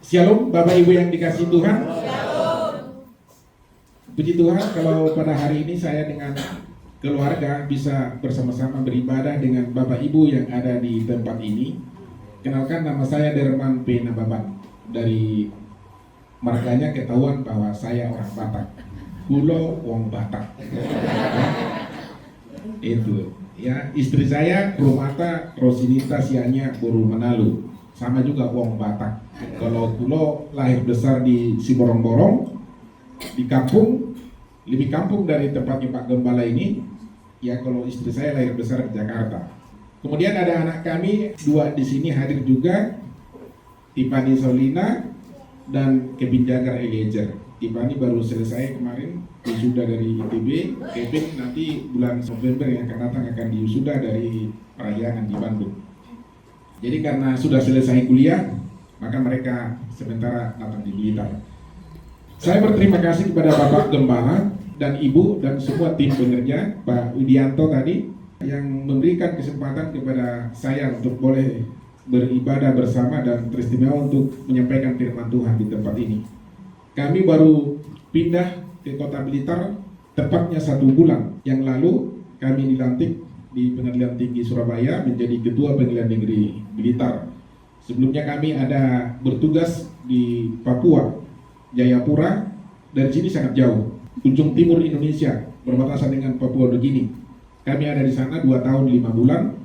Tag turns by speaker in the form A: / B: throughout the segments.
A: Shalom Bapak Ibu yang dikasihi Tuhan. Puji Tuhan kalau pada hari ini saya dengan keluarga bisa bersama-sama beribadah dengan Bapak Ibu yang ada di tempat ini. Kenalkan, nama saya Derman P. Nababan. Dari marganya ketahuan bahwa saya orang Batak. Kulo wong Batak. Itu ya, istri saya Rumata Rosinita Sianya Buru Menalu. Sama juga wong Batak. Kalau kulo lahir besar di Siborong-borong, di kampung, lebih kampung dari tempatnya Pak Gembala ini. Ya, kalau istri saya lahir besar di Jakarta. Kemudian ada anak kami dua di sini hadir juga, Tiffany Solina dan Kevin Jagar Eliezer. Tiffany baru selesai kemarin wisuda dari ITB. Kevin nanti bulan November yang akan datang akan diwisuda dari Parahyangan di Bandung. Jadi karena sudah selesai kuliah, maka mereka sementara datang di Blitar. Saya berterima kasih kepada Bapak Gembala dan Ibu dan semua tim pekerja, Pak Widianto tadi, yang memberikan kesempatan kepada saya untuk boleh beribadah bersama dan teristimewa untuk menyampaikan firman Tuhan di tempat ini. Kami baru pindah ke Kota Blitar tepatnya 1 bulan yang lalu. Kami dilantik di Pengadilan Tinggi Surabaya menjadi Ketua Pengadilan Negeri Blitar. Sebelumnya kami ada bertugas di Papua, Jayapura. Dari sini sangat jauh, ujung timur Indonesia, berbatasan dengan Papua Nugini. Kami ada di sana 2 tahun 5 bulan.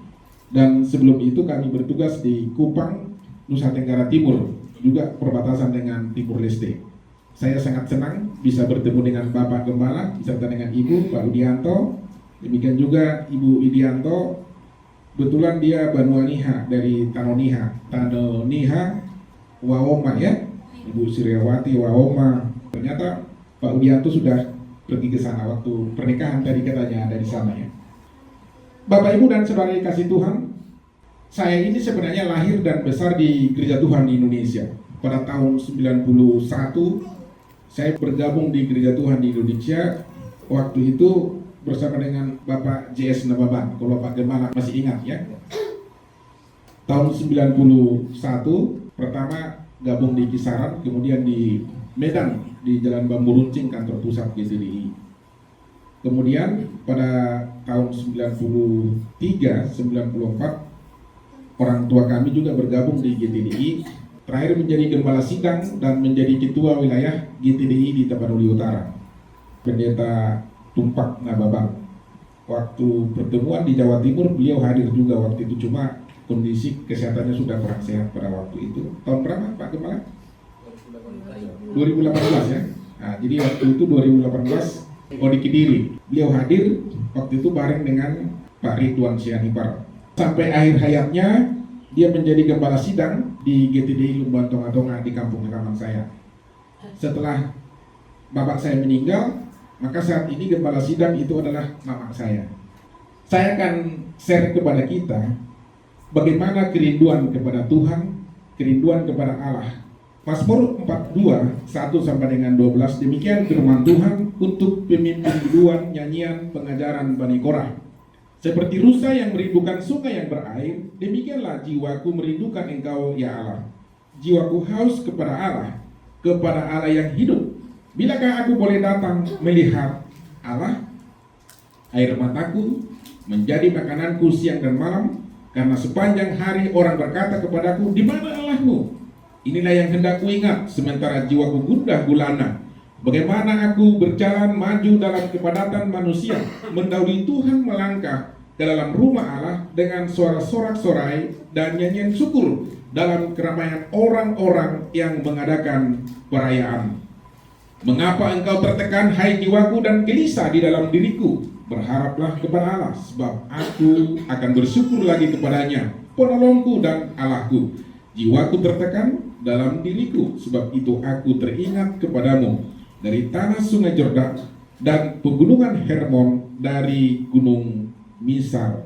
A: Dan sebelum itu kami bertugas di Kupang, Nusa Tenggara Timur, juga perbatasan dengan Timur Leste. Saya sangat senang bisa bertemu dengan Bapak Gembala beserta dengan Ibu, Pak Widianto. Demikian juga Ibu Widianto, kebetulan dia Banuaniha dari Tanoniha Waoma ya, Ibu Siriawati Waoma. Ternyata Pak Widianto sudah pergi ke sana waktu pernikahan tadi katanya ada di sana ya. Bapak Ibu dan saudara kasih Tuhan, saya ini sebenarnya lahir dan besar di Gereja Tuhan di Indonesia. Pada tahun 91 saya bergabung di Gereja Tuhan di Indonesia. Waktu itu bersama dengan Bapak JS Nababan, kalau Pak Gembala masih ingat ya. Tahun 91 pertama gabung di Kisaran, kemudian di Medan di Jalan Bambu Runcing kantor pusat GTDI. Kemudian pada tahun 93-94 orang tua kami juga bergabung di GTDI. Terakhir menjadi gembala sidang dan menjadi ketua wilayah GTDI di Tapanuli Utara. Pendeta Tumpak Nababan. Waktu pertemuan di Jawa Timur beliau hadir juga waktu itu, cuma kondisi kesehatannya sudah kurang sehat pada waktu itu. Tahun berapa Pak Gembala? 2018 ya. Nah, jadi waktu itu 2018 di Kediri. Beliau hadir waktu itu bareng dengan Pak Ridwan Sianipar. Sampai akhir hayatnya dia menjadi gembala sidang di GTDI Lumban Tonga-Tonga di kampung halaman saya. Setelah bapak saya meninggal, maka saat ini gembala sidang itu adalah mama saya. Saya akan share kepada kita bagaimana kerinduan kepada Tuhan, kerinduan kepada Allah. Mazmur 42, 1 sampai dengan 12, demikian firman Tuhan untuk pemimpin biduan, nyanyian, pengajaran Bani Korah. Seperti rusa yang merindukan sungai yang berair, demikianlah jiwaku merindukan Engkau ya Allah. Jiwaku haus kepada Allah yang hidup. Bilakah aku boleh datang melihat Allah? Air mataku menjadi makananku siang dan malam, karena sepanjang hari orang berkata kepadaku, di mana Allahmu? Inilah yang hendak ku ingat, sementara jiwaku gundah gulana. Bagaimana aku berjalan maju dalam kepadatan manusia, mendahului Tuhan melangkah ke dalam rumah Allah dengan suara sorak-sorai dan nyanyian syukur dalam keramaian orang-orang yang mengadakan perayaan. Mengapa engkau tertekan, hai jiwaku, dan gelisah di dalam diriku? Berharaplah kepada Allah, sebab aku akan bersyukur lagi kepadanya, penolongku dan Allahku. Jiwaku tertekan dalam diriku, sebab itu aku teringat kepadamu. Dari tanah sungai Jordan dan pegunungan Hermon, dari gunung Misar.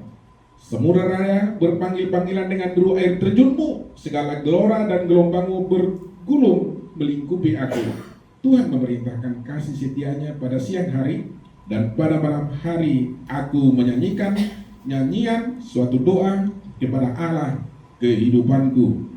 A: Semua raya berpanggil-panggilan dengan deru air terjunmu, segala gelora dan gelombangmu bergulung melingkupi aku. Tuhan memerintahkan kasih setianya pada siang hari, dan pada malam hari aku menyanyikan nyanyian suatu doa kepada Allah kehidupanku.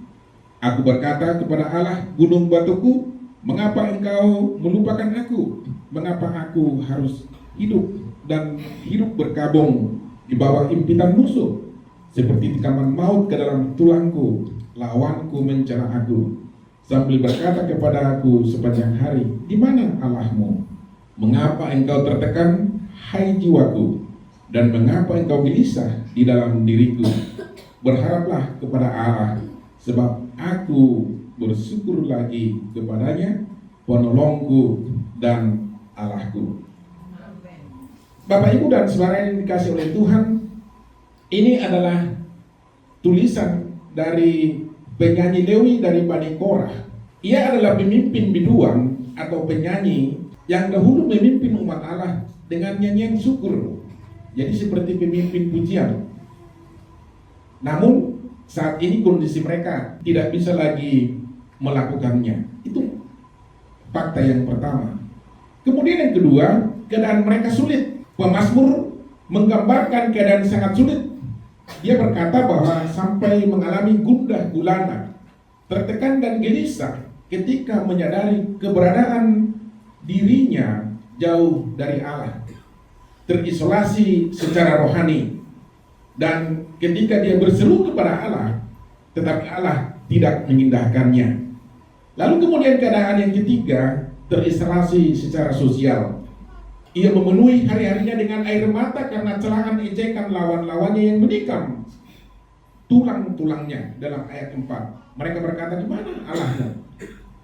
A: Aku berkata kepada Allah, gunung batuku, mengapa engkau melupakan aku? Mengapa aku harus hidup dan hidup berkabung di bawah impitan musuh? Seperti tikaman maut ke dalam tulangku, lawanku mencela aku, sambil berkata kepada aku sepanjang hari, di mana Allahmu? Mengapa engkau tertekan, hai jiwaku? Dan mengapa engkau gelisah di dalam diriku? Berharaplah kepada Allah, sebab aku bersyukur lagi kepadanya, penolongku dan Allahku. Bapak, Ibu, dan saudara yang dikasih oleh Tuhan, ini adalah tulisan dari penyanyi Lewi dari Bani Korah. Ia adalah pemimpin biduan atau penyanyi yang dahulu memimpin umat Allah dengan nyanyian syukur. Jadi seperti pemimpin pujian. Namun saat ini kondisi mereka tidak bisa lagi melakukannya. Itu fakta yang pertama. Kemudian yang kedua, keadaan mereka sulit. Pemazmur menggambarkan keadaan sangat sulit. Dia berkata bahwa sampai mengalami gundah gulana, tertekan dan gelisah ketika menyadari keberadaan dirinya jauh dari Allah, terisolasi secara rohani, dan ketika dia berseru kepada Allah, tetapi Allah tidak mengindahkannya. Lalu kemudian keadaan yang ketiga, terisolasi secara sosial. Ia memenuhi hari-harinya dengan air mata karena celahan ejekan lawan-lawannya yang menikam tulang-tulangnya. Dalam ayat 4, mereka berkata, di mana Allahnya?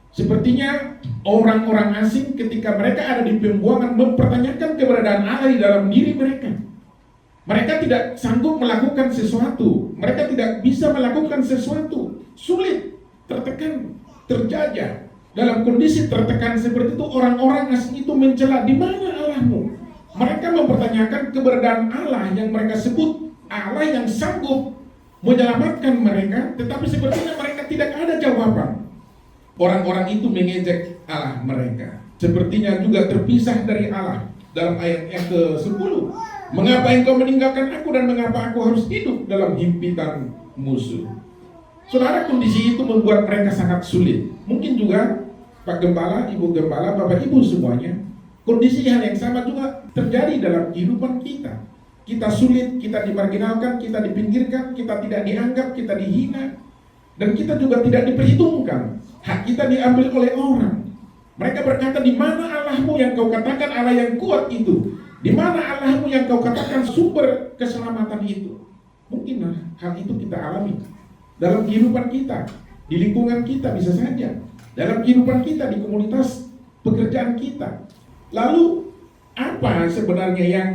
A: Sepertinya orang-orang asing ketika mereka ada di pembuangan mempertanyakan keberadaan Allah di dalam diri mereka. Mereka tidak sanggup melakukan sesuatu, mereka tidak bisa melakukan sesuatu, sulit, tertekan, terjajah. Dalam kondisi tertekan seperti itu, orang-orang asing itu mencela, di mana Allahmu? Mereka mempertanyakan keberadaan Allah yang mereka sebut Allah yang sanggup menyelamatkan mereka, tetapi sepertinya mereka tidak ada jawaban. Orang-orang itu mengejek Allah mereka, sepertinya juga terpisah dari Allah. Dalam ayat yang ke-10, mengapa engkau meninggalkan aku dan mengapa aku harus hidup dalam himpitan musuh? Saudara, kondisi itu membuat mereka sangat sulit. Mungkin juga Pak Gembala, Ibu Gembala, Bapak Ibu semuanya, kondisi hal yang sama juga terjadi dalam kehidupan kita. Kita sulit, kita dimarginalkan, kita dipinggirkan, kita tidak dianggap, kita dihina, dan kita juga tidak diperhitungkan. Hak kita diambil oleh orang. Mereka berkata, di mana Allahmu yang kau katakan Allah yang kuat itu? Di mana Allahmu yang kau katakan sumber keselamatan itu? Mungkin hal itu kita alami dalam kehidupan kita, di lingkungan kita bisa saja, dalam kehidupan kita, di komunitas pekerjaan kita. Lalu apa sebenarnya yang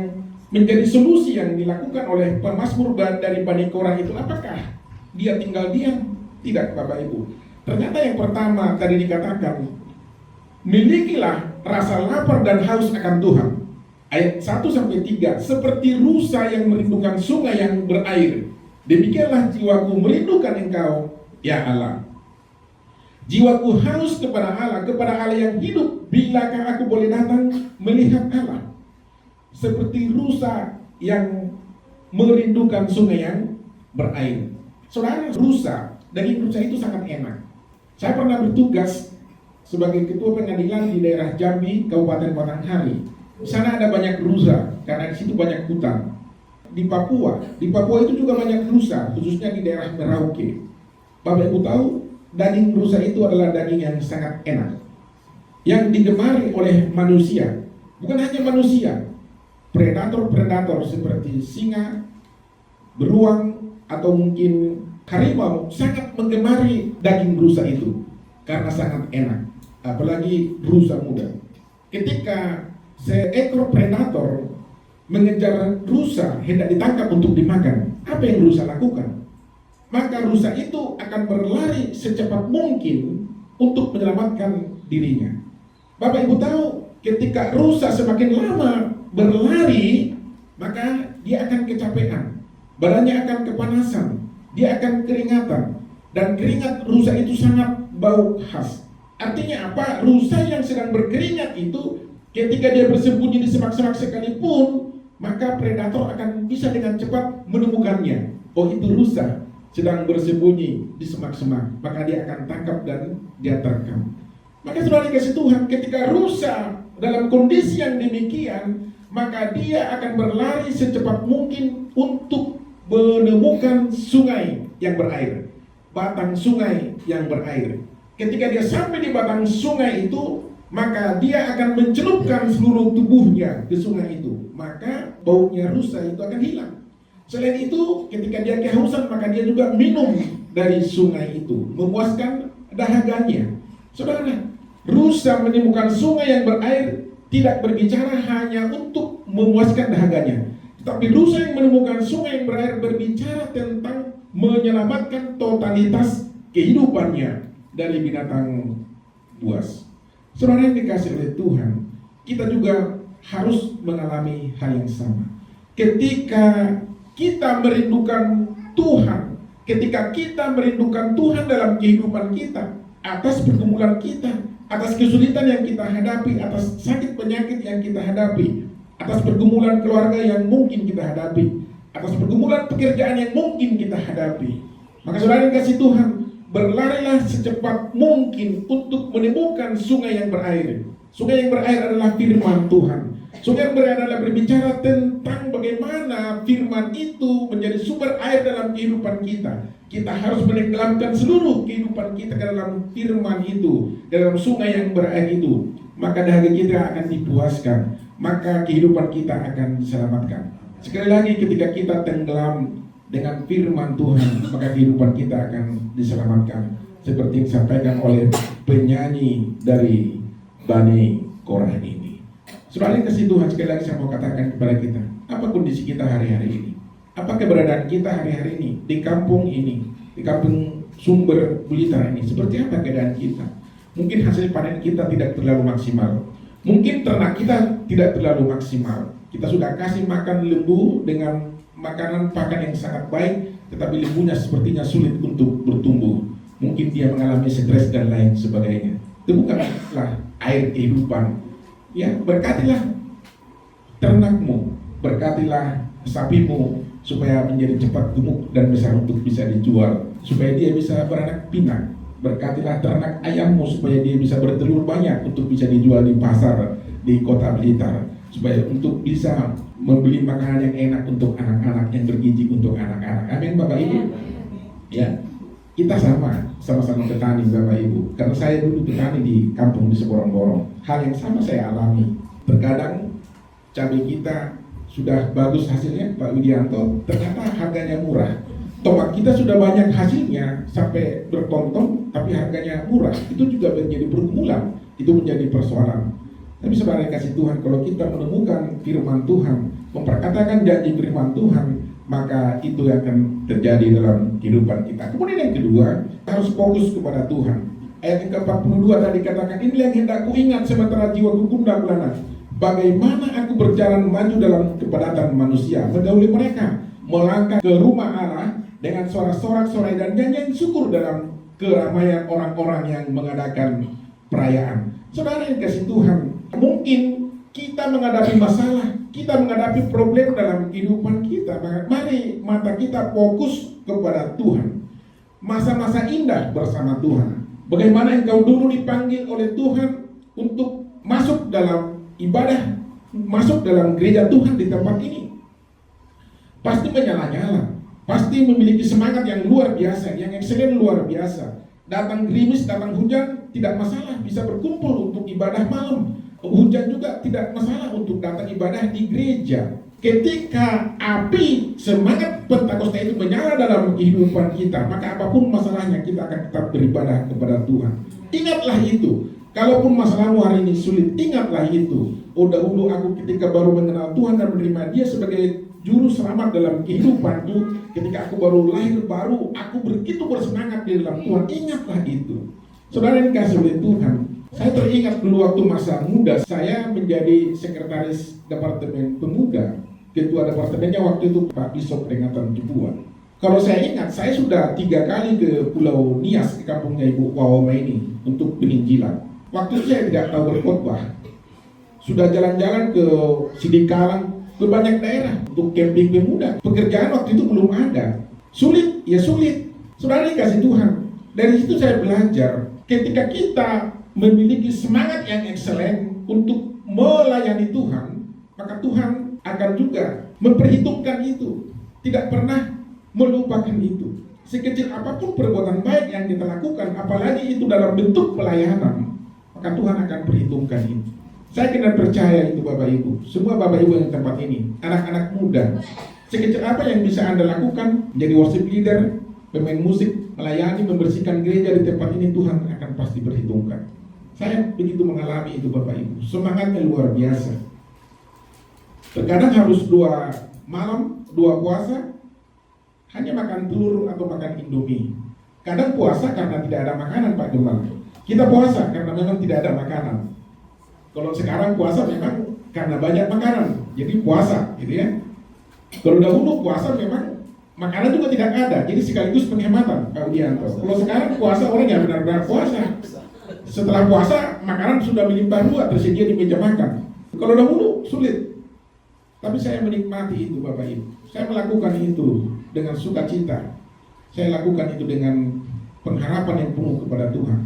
A: menjadi solusi yang dilakukan oleh pemazmur dari Bani Korah itu? Apakah dia tinggal diam? Tidak, Bapak Ibu. Ternyata yang pertama tadi dikatakan, milikilah rasa lapar dan haus akan Tuhan. Ayat 1-3, seperti rusa yang merindukan sungai yang berair, demikianlah jiwaku merindukan engkau, ya Allah. Jiwaku haus kepada Allah yang hidup. Bilakah aku boleh datang melihat Allah? Seperti rusa yang merindukan sungai yang berair. Saudara, daging rusa itu sangat enak. Saya pernah bertugas sebagai ketua pengadilan di daerah Jambi, Kabupaten Batanghari. Di sana ada banyak rusa karena di situ banyak hutan. Di Papua itu juga banyak rusa, khususnya di daerah Merauke. Bapak Ibu tahu, daging rusa itu adalah daging yang sangat enak, yang digemari oleh manusia. Bukan hanya manusia, predator-predator seperti singa, beruang, atau mungkin harimau sangat menggemari daging rusa itu karena sangat enak, apalagi rusa muda. Ketika seekor predator mengejar rusa hendak ditangkap untuk dimakan, apa yang rusa lakukan? Maka rusa itu akan berlari secepat mungkin untuk menyelamatkan dirinya. Bapak Ibu tahu, ketika rusa semakin lama berlari, maka dia akan kecapean, badannya akan kepanasan, dia akan keringatan, dan keringat rusa itu sangat bau khas. Artinya apa? Rusa yang sedang berkeringat itu, ketika dia bersembunyi di semak-semak sekalipun, maka predator akan bisa dengan cepat menemukannya. Oh, itu rusa. sedang bersembunyi di semak-semak, maka dia akan tangkap dan dia terkam. Maka saudara dikasih Tuhan, ketika rusa dalam kondisi yang demikian, maka dia akan berlari secepat mungkin untuk menemukan sungai yang berair, batang sungai yang berair. Ketika dia sampai di batang sungai itu, maka dia akan mencelupkan seluruh tubuhnya ke sungai itu, maka baunya rusa itu akan hilang. Selain itu, ketika dia kehausan, maka dia juga minum dari sungai itu, memuaskan dahaganya. Saudara, rusa menemukan sungai yang berair tidak berbicara hanya untuk memuaskan dahaganya, tetapi rusa yang menemukan sungai yang berair berbicara tentang menyelamatkan totalitas kehidupannya dari binatang buas. Saudara yang dikasih oleh Tuhan, kita juga harus mengalami hal yang sama. Ketika kita merindukan Tuhan, ketika kita merindukan Tuhan dalam kehidupan kita, atas pergumulan kita, atas kesulitan yang kita hadapi, atas sakit penyakit yang kita hadapi, atas pergumulan keluarga yang mungkin kita hadapi, atas pergumulan pekerjaan yang mungkin kita hadapi, maka saudara yang kasih Tuhan, berlarilah secepat mungkin untuk menemukan sungai yang berair. Sungai yang berair adalah firman Tuhan. Sungai yang berair adalah berbicara tentang bagaimana firman itu menjadi sumber air dalam kehidupan kita. Kita harus menenggelamkan seluruh kehidupan kita ke dalam firman itu, dalam sungai yang berair itu. Maka dahaga kita akan dipuaskan, maka kehidupan kita akan diselamatkan. Sekali lagi, ketika kita tenggelam dengan firman Tuhan, maka kehidupan kita akan diselamatkan. Seperti yang disampaikan oleh penyanyi dari Bani Korah ini. Saudara yang kasih Tuhan, sekali lagi saya mau katakan kepada kita, apa kondisi kita hari-hari ini? Apa keberadaan kita hari-hari ini di kampung ini, di kampung Sumber Blitar ini? Seperti apa keadaan kita? Mungkin hasil panen kita tidak terlalu maksimal. Mungkin ternak kita tidak terlalu maksimal. Kita sudah kasih makan lembu dengan makanan pakan yang sangat baik, tetapi lembunya sepertinya sulit untuk bertumbuh. Mungkin dia mengalami stres dan lain sebagainya. Itu bukanlah air kehidupan. Ya, berkatilah ternakmu, berkatilah sapimu supaya menjadi cepat gemuk dan besar untuk bisa dijual, supaya dia bisa beranak pinak. Berkatilah ternak ayammu supaya dia bisa bertelur banyak untuk bisa dijual di pasar di kota Blitar, supaya untuk bisa membeli makanan yang enak untuk anak-anak, yang bergizi untuk anak-anak. Amin Bapak Ibu. Ya, kita sama-sama petani Bapak Ibu. Karena saya dulu petani di kampung di Seborong-borong. Hal yang sama saya alami. Terkadang cabai kita sudah bagus hasilnya Pak Widianto, ternyata harganya murah. Tomat kita sudah banyak hasilnya sampai bertonton, tapi harganya murah. Itu juga menjadi pergumulan, itu menjadi persoalan. Tapi saudara yang kasih Tuhan, kalau kita menemukan firman Tuhan, memperkatakan janji firman Tuhan, maka itu akan terjadi dalam kehidupan kita. Kemudian yang kedua, harus fokus kepada Tuhan. Ayat yang ke-42 tadi katakan, inilah yang hendak ku ingat sementara jiwaku gundah gulana. Bagaimana aku berjalan maju dalam kepadatan manusia, mendahului mereka, melangkah ke rumah Allah dengan suara sorak-sorai dan nyanyian syukur dalam keramaian orang-orang yang mengadakan perayaan. Saudara yang kasih Tuhan, mungkin kita menghadapi masalah, kita menghadapi problem dalam kehidupan kita. Mari mata kita fokus kepada Tuhan. Masa-masa indah bersama Tuhan. Bagaimana engkau dulu dipanggil oleh Tuhan untuk masuk dalam ibadah, masuk dalam gereja Tuhan di tempat ini. Pasti menyala-nyala, pasti memiliki semangat yang luar biasa, yang excellent luar biasa. Datang gerimis, datang hujan, tidak masalah, bisa berkumpul untuk ibadah malam. Hujan juga tidak masalah untuk datang ibadah di gereja. Ketika api semangat Pentakosta itu menyala dalam kehidupan kita, maka apapun masalahnya kita akan tetap beribadah kepada Tuhan. Ingatlah itu. Kalaupun masalahmu hari ini sulit, ingatlah itu. Oh, dahulu aku ketika baru mengenal Tuhan dan menerima Dia sebagai juru selamat dalam kehidupanku, ketika aku baru lahir baru, aku begitu bersemangat di dalam Tuhan. Ingatlah itu. Saudara yang dikasih oleh Tuhan, saya teringat dulu waktu masa muda saya menjadi sekretaris Departemen Pemuda. Ketua departemennya waktu itu Pak Bishop Rengatan Jebuan. Kalau saya ingat, saya sudah 3 kali ke Pulau Nias, ke kampungnya Ibu Wawoma ini untuk penginjilan. Waktu itu saya tidak tahu berkhotbah. Sudah jalan-jalan ke Sidikalang, ke banyak daerah untuk camping pemuda. Pekerjaan waktu itu belum ada. Sulit, ya sulit. Saudara dikasih Tuhan. Dari situ saya belajar, ketika kita memiliki semangat yang ekselen untuk melayani Tuhan, maka Tuhan akan juga memperhitungkan itu. Tidak pernah melupakan itu. Sekecil apapun perbuatan baik yang kita lakukan, apalagi itu dalam bentuk pelayanan, maka Tuhan akan perhitungkan itu. Saya kena percaya itu Bapak Ibu. Semua Bapak Ibu yang tempat ini, anak-anak muda, sekecil apa yang bisa Anda lakukan, menjadi worship leader, pemain musik, melayani, membersihkan gereja di tempat ini, Tuhan akan pasti perhitungkan. Saya begitu mengalami itu Bapak Ibu. Semangatnya luar biasa. Terkadang harus 2 malam, 2 puasa, hanya makan telur atau makan indomie. Kadang puasa karena tidak ada makanan Pak Gembala. Kita puasa karena memang tidak ada makanan. Kalau sekarang puasa memang karena banyak makanan, jadi puasa, gitu ya. Kalau dahulu puasa memang makanan juga tidak ada, jadi sekaligus penghematan Pak Udianto. Kalau sekarang puasa orang yang benar-benar puasa. Setelah puasa makanan sudah melimpah ruah tersedia di meja makan. Kalau dahulu sulit. Tapi saya menikmati itu Bapak Ibu. Saya melakukan itu dengan sukacita. Saya lakukan itu dengan pengharapan yang penuh kepada Tuhan.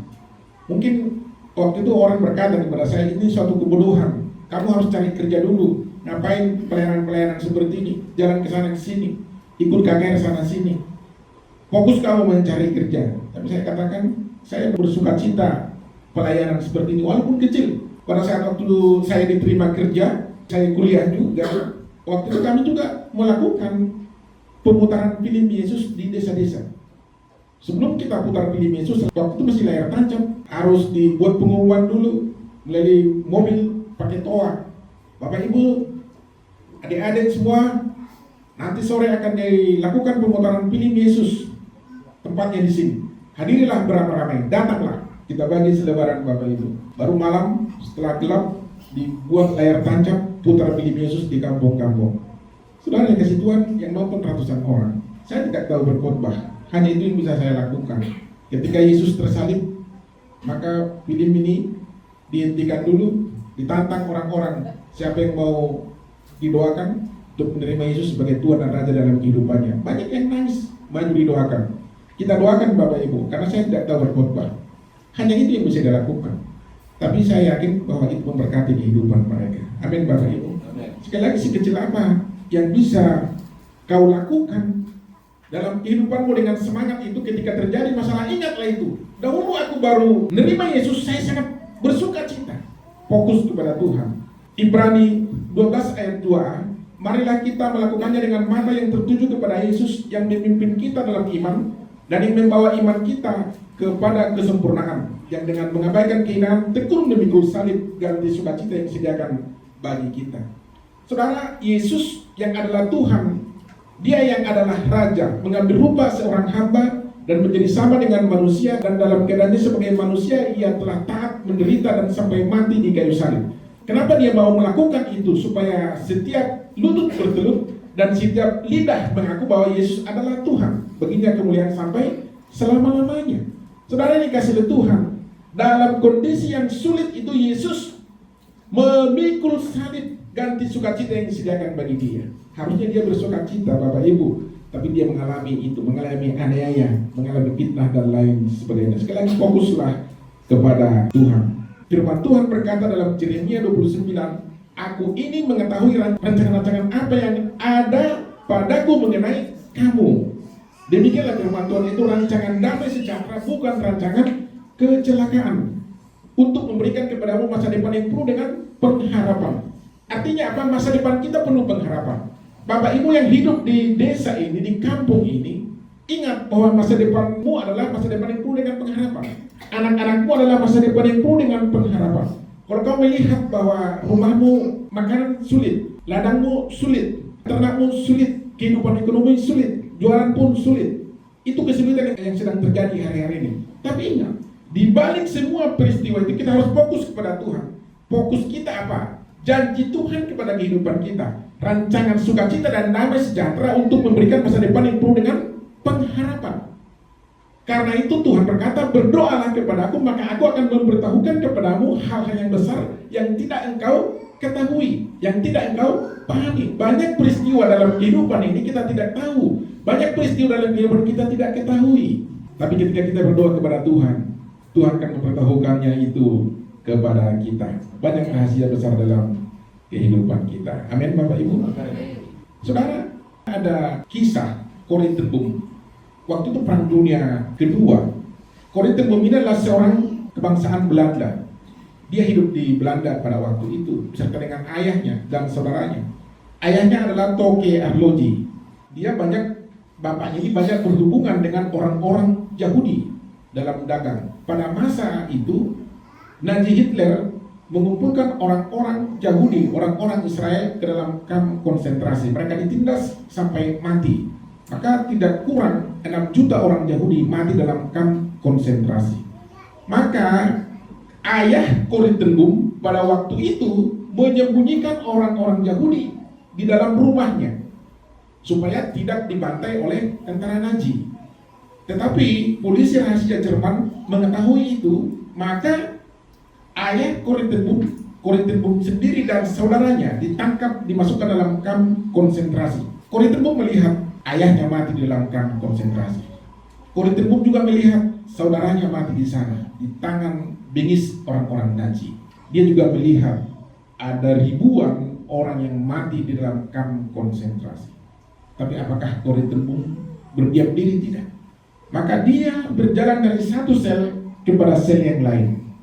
A: Mungkin waktu itu orang berkata kepada saya, ini suatu kebodohan. Kamu harus cari kerja dulu. Ngapain pelayanan-pelayanan seperti ini? Jalan ke sana ke sini, ikut KKR sana sini. Fokus kamu mencari kerja. Tapi saya katakan, saya bersukacita pelayanan seperti ini walaupun kecil. Pada saat waktu saya diterima kerja, saya kuliah juga. Waktu itu kami juga melakukan pemutaran film Yesus di desa-desa. Sebelum kita putar film Yesus, waktu itu masih layar tancap, harus dibuat pengumuman dulu melalui mobil pakai toa. Bapak Ibu, adik-adik semua, nanti sore akan dilakukan pemutaran film Yesus. Tempatnya di sini. Hadirilah beramai-ramai, datanglah. Kita bagi selebaran Bapak Ibu. Baru malam setelah gelap dibuat layar tancap, putar film Yesus di kampung-kampung. Saudara yang kasih Tuhan yang nonton ratusan orang. Saya tidak tahu berkhotbah, hanya itu yang bisa saya lakukan. Ketika Yesus tersalib, maka film ini dihentikan dulu, ditantang orang-orang siapa yang mau didoakan untuk menerima Yesus sebagai Tuhan dan Raja dalam kehidupannya. Banyak yang nangis, maju didoakan. Kita doakan Bapak Ibu, karena saya tidak tahu berkhotbah. Hanya itu yang bisa dilakukan. Tapi saya yakin bahwa itu memberkati kehidupan mereka. Amin Bapak Ibu. Sekali lagi, sekecil apa yang bisa kau lakukan dalam kehidupanmu dengan semangat itu, ketika terjadi masalah, ingatlah itu. Dahulu aku baru menerima Yesus, saya sangat bersuka cita. Fokus kepada Tuhan. Ibrani 12 ayat 2, marilah kita melakukannya dengan mata yang tertuju kepada Yesus yang memimpin kita dalam iman dan yang membawa iman kita kepada kesempurnaan, yang dengan mengabaikan keinginan tekun memikul salib ganti sukacita yang disediakan bagi kita. Saudara, Yesus yang adalah Tuhan, Dia yang adalah Raja, mengambil rupa seorang hamba dan menjadi sama dengan manusia, dan dalam keadaannya sebagai manusia Ia telah taat menderita dan sampai mati di kayu salib. Kenapa Dia mau melakukan itu? Supaya setiap lutut bertelut dan setiap lidah mengaku bahwa Yesus adalah Tuhan. Baginya kemuliaan sampai selama-lamanya. Saudara yang dikasihi Tuhan, dalam kondisi yang sulit itu Yesus memikul salib ganti sukacita yang disediakan bagi Dia. Harusnya Dia bersukacita Bapak Ibu, tapi Dia mengalami itu, mengalami aniaya, mengalami fitnah dan lain sebagainya. Sekali lagi, fokuslah kepada Tuhan. Firman Tuhan berkata dalam Yeremia 29, aku ini mengetahui rancangan-rancangan apa yang ada padaku mengenai kamu. Demikianlah firman Tuhan itu, rancangan damai sejahtera, bukan rancangan kecelakaan, untuk memberikan kepadamu masa depan yang penuh dengan pengharapan. Artinya apa? Masa depan kita penuh pengharapan. Bapak Ibu yang hidup di desa ini, di kampung ini, ingat bahwa masa depanmu adalah masa depan yang penuh dengan pengharapan. Anak-anakmu adalah masa depan yang penuh dengan pengharapan. Kalau kau melihat bahwa rumahmu makanan sulit, ladangmu sulit, ternakmu sulit, kehidupan ekonomi sulit, jualan pun sulit, itu kesulitan yang sedang terjadi hari-hari ini. Tapi ingat, di balik semua peristiwa itu kita harus fokus kepada Tuhan. Fokus kita apa? Janji Tuhan kepada kehidupan kita, rancangan sukacita dan damai sejahtera untuk memberikan masa depan yang penuh dengan pengharapan. Karena itu Tuhan berkata, berdoalah kepadaku, maka aku akan memberitahukan kepadamu hal-hal yang besar yang tidak engkau ketahui, yang tidak engkau pahami. Banyak peristiwa dalam kehidupan ini kita tidak tahu, Banyak peristiwa dalam kehidupan kita tidak ketahui. Tapi ketika kita berdoa kepada Tuhan, Tuhan akan memberitahukannya itu kepada kita. Banyak rahasia besar dalam kehidupan kita. Amin Bapak Ibu. Saudara, ada kisah Korintheum. Waktu itu Perang Dunia Kedua. Korintheum ini adalah seorang kebangsaan Belanda. Dia hidup di Belanda pada waktu itu beserta dengan ayahnya dan saudaranya. Ayahnya adalah Toke Arloji. Bapaknya ini banyak berhubungan dengan orang-orang Yahudi dalam dagang. Pada masa itu, Nazi Hitler mengumpulkan orang-orang Yahudi, orang-orang Israel ke dalam kamp konsentrasi. Mereka ditindas sampai mati. Maka tidak kurang 6 juta orang Yahudi mati dalam kamp konsentrasi. Maka ayah Korintheum pada waktu itu menyembunyikan orang-orang Yahudi di dalam rumahnya supaya tidak dibantai oleh tentara Nazi. Tetapi polisi rahasia Jerman mengetahui itu, maka ayah Korintheum sendiri dan saudaranya ditangkap, dimasukkan dalam kamp konsentrasi. Korintheum melihat ayahnya mati di dalam kamp konsentrasi. Korintheum juga melihat saudaranya mati di sana di tangan bingis orang-orang Nazi. Dia juga melihat ada ribuan orang yang mati di dalam kamp konsentrasi. Tapi apakah Korintheum berdiam diri? Tidak. Maka dia berjalan dari satu sel kepada sel yang lain.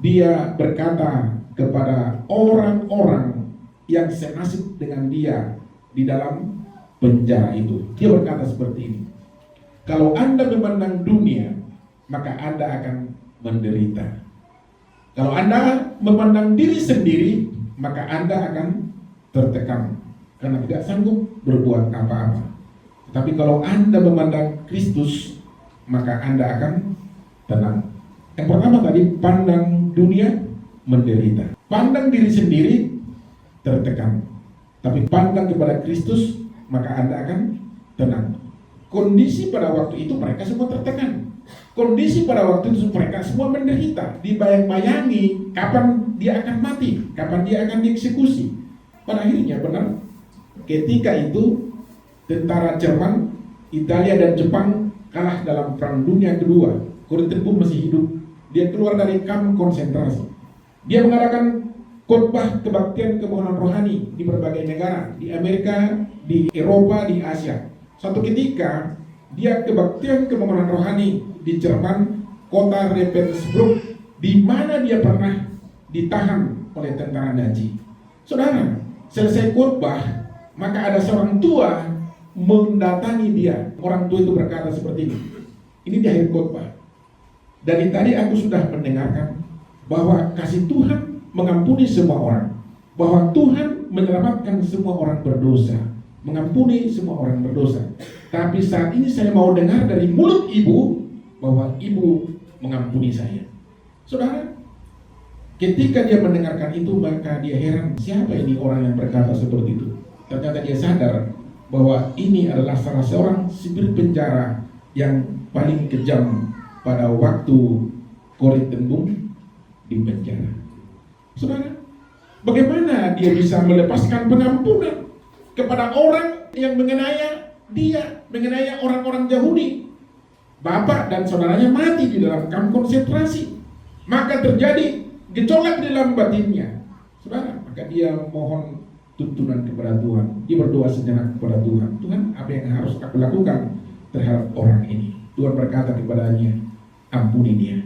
A: Dia berkata kepada orang-orang yang senasib dengan dia di dalam penjara itu. Dia berkata seperti ini. Kalau Anda memandang dunia, maka Anda akan menderita. Kalau Anda memandang diri sendiri, maka Anda akan tertekan karena tidak sanggup berbuat apa-apa. Tapi kalau Anda memandang Kristus, maka Anda akan tenang. Yang pertama tadi, pandang dunia, menderita. Pandang diri sendiri, tertekan. Tapi pandang kepada Kristus, maka Anda akan tenang. Kondisi pada waktu itu mereka semua tertekan. Kondisi pada waktu itu mereka semua menderita. Dibayang-bayangi kapan dia akan mati, kapan dia akan dieksekusi. Pada akhirnya benar, ketika itu tentara Jerman, Italia dan Jepang kalah dalam Perang Dunia Kedua. Korintheum masih hidup. Dia keluar dari kamp konsentrasi. Dia mengadakan khotbah kebaktian kemohonan rohani di berbagai negara, di Amerika, di Eropa, di Asia. Suatu ketika dia kebaktian kemohonan rohani di Jerman, kota Ravensbrück, di mana dia pernah ditahan oleh tentara Nazi. Saudara, selesai khotbah, maka ada seorang tua mendatangi dia. Orang tua itu berkata seperti ini. Ini di akhir khotbah. Dari tadi aku sudah mendengarkan bahwa kasih Tuhan mengampuni semua orang, bahwa Tuhan menyelamatkan semua orang berdosa, mengampuni semua orang berdosa. Tapi saat ini saya mau dengar dari mulut ibu bahwa ibu mengampuni saya. Saudara, ketika dia mendengarkan itu, maka dia heran, siapa ini orang yang berkata seperti itu. Ternyata dia sadar bahwa ini adalah salah seorang sipir penjara yang paling kejam pada waktu Korintheum di penjara. Saudara, bagaimana dia bisa melepaskan pengampunan kepada orang yang menganiaya dia, menganiaya orang-orang Yahudi? Bapak dan saudaranya mati di dalam kamp konsentrasi. Maka terjadi gejolak di dalam batinnya. Saudara, maka dia mohon tuntunan kepada Tuhan. Dia berdoa sejenak kepada Tuhan. Tuhan, apa yang harus aku lakukan terhadap orang ini? Tuhan berkata kepadanya, ampuni dia.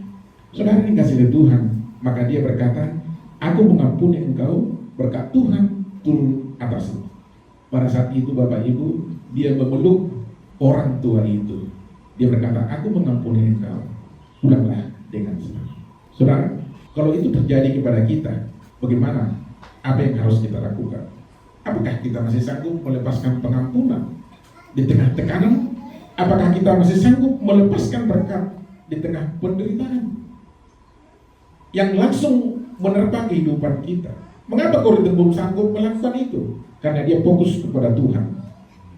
A: Saudara, ini kasih dari Tuhan. Maka dia berkata, aku mengampuni engkau berkat Tuhan turun atasmu. Pada saat itu Bapak Ibu, dia memeluk orang tua itu. Dia berkata, aku mengampuni engkau, pulanglah dengan senang. Saudara, kalau itu terjadi kepada kita, bagaimana? Apa yang harus kita lakukan? Apakah kita masih sanggup melepaskan pengampunan di tengah tekanan? Apakah kita masih sanggup melepaskan berkat di tengah penderitaan yang langsung menerpa kehidupan kita? Mengapa Korintheum sanggup melakukan itu? Karena dia fokus kepada Tuhan.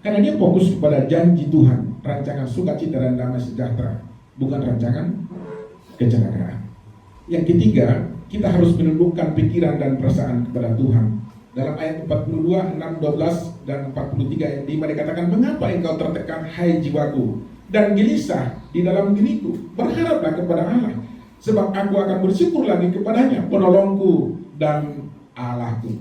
A: Karena dia fokus kepada janji Tuhan, rancangan sukacita dan damai sejahtera, bukan rancangan kecelakaan. Yang ketiga, kita harus menundukkan pikiran dan perasaan kepada Tuhan. Dalam ayat 42, 6, 12, dan 43 ayat 5 dikatakan, mengapa engkau tertekan hai jiwaku dan gelisah di dalam diriku? Berharaplah kepada Allah, sebab aku akan bersyukur lagi kepadanya, penolongku dan Allahku.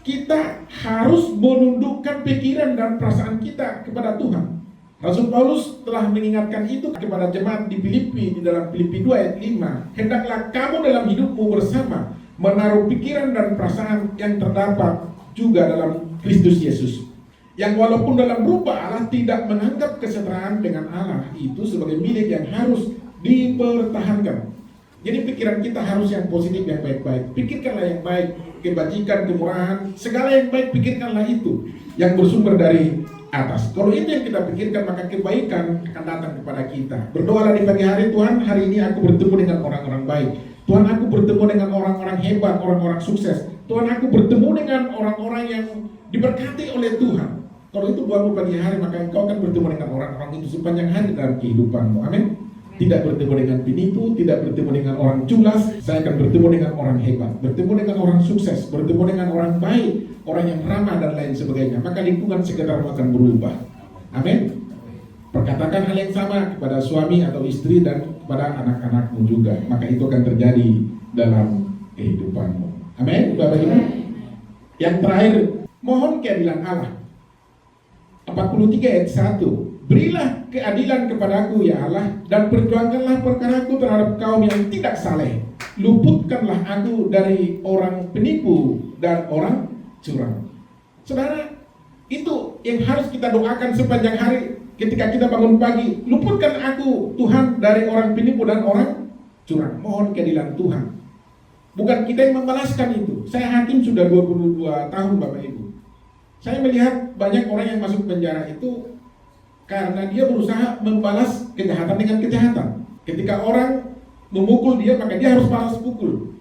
A: Kita harus menundukkan pikiran dan perasaan kita kepada Tuhan. Rasul Paulus telah mengingatkan itu kepada jemaat di Filipi di dalam Filipi 2 ayat 5. Hendaklah kamu dalam hidupmu bersama menaruh pikiran dan perasaan yang terdapat juga dalam Kristus Yesus, yang walaupun dalam rupa Allah tidak menganggap kesetaraan dengan Allah itu sebagai milik yang harus dipertahankan. Jadi pikiran kita harus yang positif, yang baik-baik. Pikirkanlah yang baik, kebajikan, kemurahan, segala yang baik pikirkanlah itu yang bersumber dari atas. Kalau itu yang kita pikirkan, maka kebaikan akan datang kepada kita. Berdoalah di pagi hari, Tuhan, hari ini aku bertemu dengan orang-orang baik. Tuhan, aku bertemu dengan orang-orang hebat, orang-orang sukses. Tuhan, aku bertemu dengan orang-orang yang diberkati oleh Tuhan. Kalau itu buatmu pagi hari, maka engkau akan bertemu dengan orang-orang itu sepanjang hari dalam kehidupanmu. Amin. Tidak bertemu dengan penipu, tidak bertemu dengan orang culas. Saya akan bertemu dengan orang hebat, bertemu dengan orang sukses, bertemu dengan orang baik, orang yang ramah dan lain sebagainya. Maka lingkungan sekitarmu akan berubah. Amin. Perkatakan hal yang sama kepada suami atau istri dan kepada anak-anakmu juga. Maka itu akan terjadi dalam kehidupanmu. Amin, Bapak Ibu. Yang terakhir, mohon keadilan Allah. 43 ayat 1. Berilah keadilan kepadaku ya Allah, dan perjuangkanlah perkaraku terhadap kaum yang tidak saleh. Luputkanlah aku dari orang penipu dan orang curang. Saudara, itu yang harus kita doakan sepanjang hari ketika kita bangun pagi. Luputkan aku Tuhan dari orang penipu dan orang curang. Mohon keadilan Tuhan. Bukan kita yang membalaskan itu. Saya hakim sudah 22 tahun Bapak Ibu. Saya melihat banyak orang yang masuk penjara itu karena dia berusaha membalas kejahatan dengan kejahatan. Ketika orang memukul dia, maka dia harus balas pukul.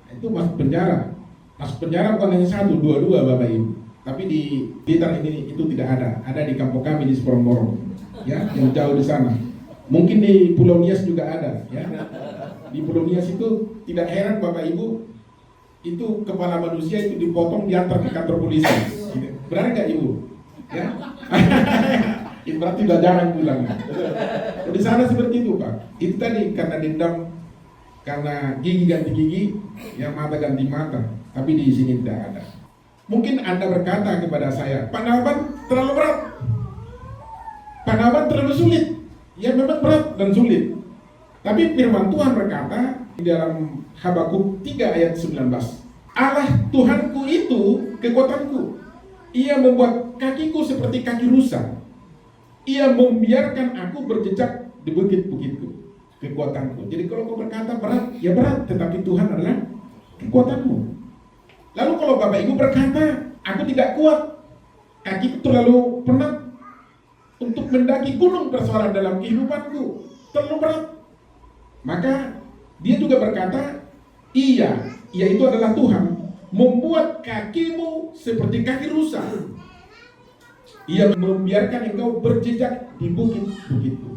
A: Itu masuk penjara. Masuk penjara bukan hanya satu, dua Bapak Ibu. Tapi di Blitar ini itu tidak ada. Ada di kampung kami di Sporong-Borong, ya, yang jauh di sana. Mungkin di Pulau Nias juga ada, ya. Di Pulau Nias itu tidak heran Bapak Ibu, itu kepala manusia itu dipotong diantar ke kantor polisi. Benar nggak Ibu? Ya. Itu berarti udah jarang pulang. Di sana seperti itu Pak. Itu tadi karena dendam, karena gigi ganti gigi, ya mata ganti mata. Tapi di sini tidak ada. Mungkin Anda berkata kepada saya, Pak Naban terlalu berat, Pak Naban terlalu sulit. Ya memang berat dan sulit. Tapi firman Tuhan berkata di dalam Habakuk 3 ayat 19, Allah Tuhanku itu kekuatanku. Ia membuat kakiku seperti kaki rusa. Ia membiarkan aku berjejak di bukit-bukitku. Kekuatanku. Jadi kalau kau berkata berat, ya berat, tetapi Tuhan adalah kekuatanmu. Lalu kalau Bapak Ibu berkata, aku tidak kuat, kakiku terlalu penat untuk mendaki gunung persoalan dalam kehidupanku, terlalu berat. Maka dia juga berkata, ia itu adalah Tuhan, membuat kakimu seperti kaki rusa. Ia membiarkan engkau berjejak di bukit-bukitku.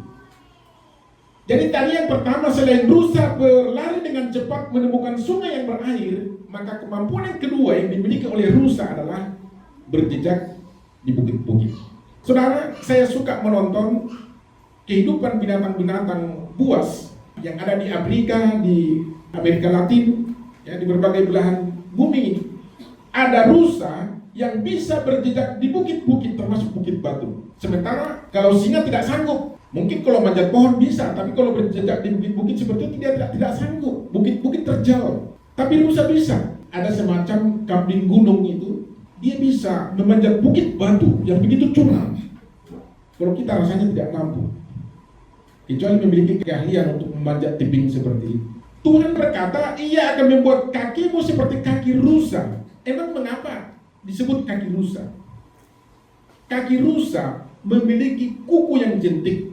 A: Jadi tadi yang pertama, selain rusa berlari dengan cepat menemukan sungai yang berair, maka kemampuan yang kedua yang dimiliki oleh rusa adalah berjejak di bukit-bukit. Saudara, saya suka menonton kehidupan binatang-binatang buas yang ada di Afrika, di Amerika Latin, ya, di berbagai belahan bumi ini. Ada rusa yang bisa berjejak di bukit-bukit, termasuk bukit batu. Sementara kalau singa tidak sanggup. Mungkin kalau manjat pohon bisa, tapi kalau berjejak di bukit-bukit seperti itu dia tidak sanggup. Bukit-bukit terjal. Tapi rusa bisa. Ada semacam kambing gunung itu, dia bisa memanjat bukit batu yang begitu curam. Kalau kita rasanya tidak mampu, kecuali memiliki keahlian untuk memanjat tebing seperti itu. Tuhan berkata, ia akan membuat kakimu seperti kaki rusa. Emang mengapa disebut kaki rusa? Kaki rusa memiliki kuku yang jentik,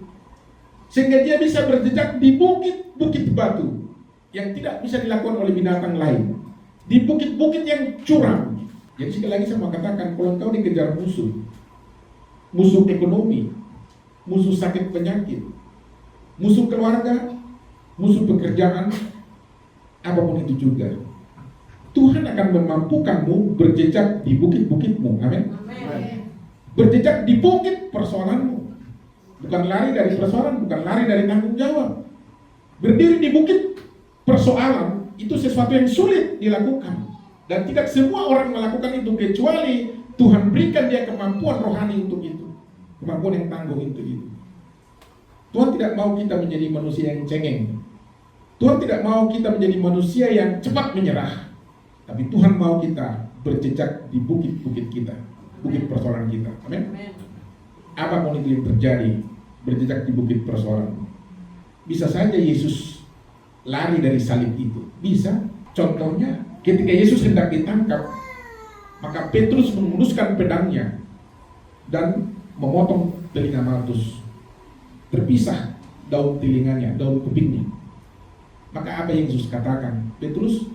A: sehingga dia bisa berjejak di bukit-bukit batu yang tidak bisa dilakukan oleh binatang lain, di bukit-bukit yang curam. Jadi sekali lagi saya mau katakan, kalau engkau dikejar musuh ekonomi, musuh sakit penyakit, musuh keluarga, musuh pekerjaan, apapun itu juga, Tuhan akan memampukanmu berjejak di bukit-bukitmu. Amin. Berjejak di bukit persoalanmu. Bukan lari dari persoalan, bukan lari dari tanggung jawab. Berdiri di bukit persoalan itu sesuatu yang sulit dilakukan. Dan tidak semua orang melakukan itu kecuali Tuhan berikan dia kemampuan rohani untuk itu. Kemampuan yang tangguh untuk itu. Tuhan tidak mau kita menjadi manusia yang cengeng. Tuhan tidak mau kita menjadi manusia yang cepat menyerah. Tapi Tuhan mau kita berjejak di bukit-bukit kita, bukit persoalan kita. Amin. Apapun itu yang terjadi, berjejak di bukit persoalan. Bisa saja Yesus lari dari salib itu. Bisa. Contohnya, ketika Yesus hendak ditangkap, maka Petrus menghunuskan pedangnya dan memotong telinga Malkus. Terpisah daun telinganya, daun kupingnya. Maka apa yang Yesus katakan? Petrus,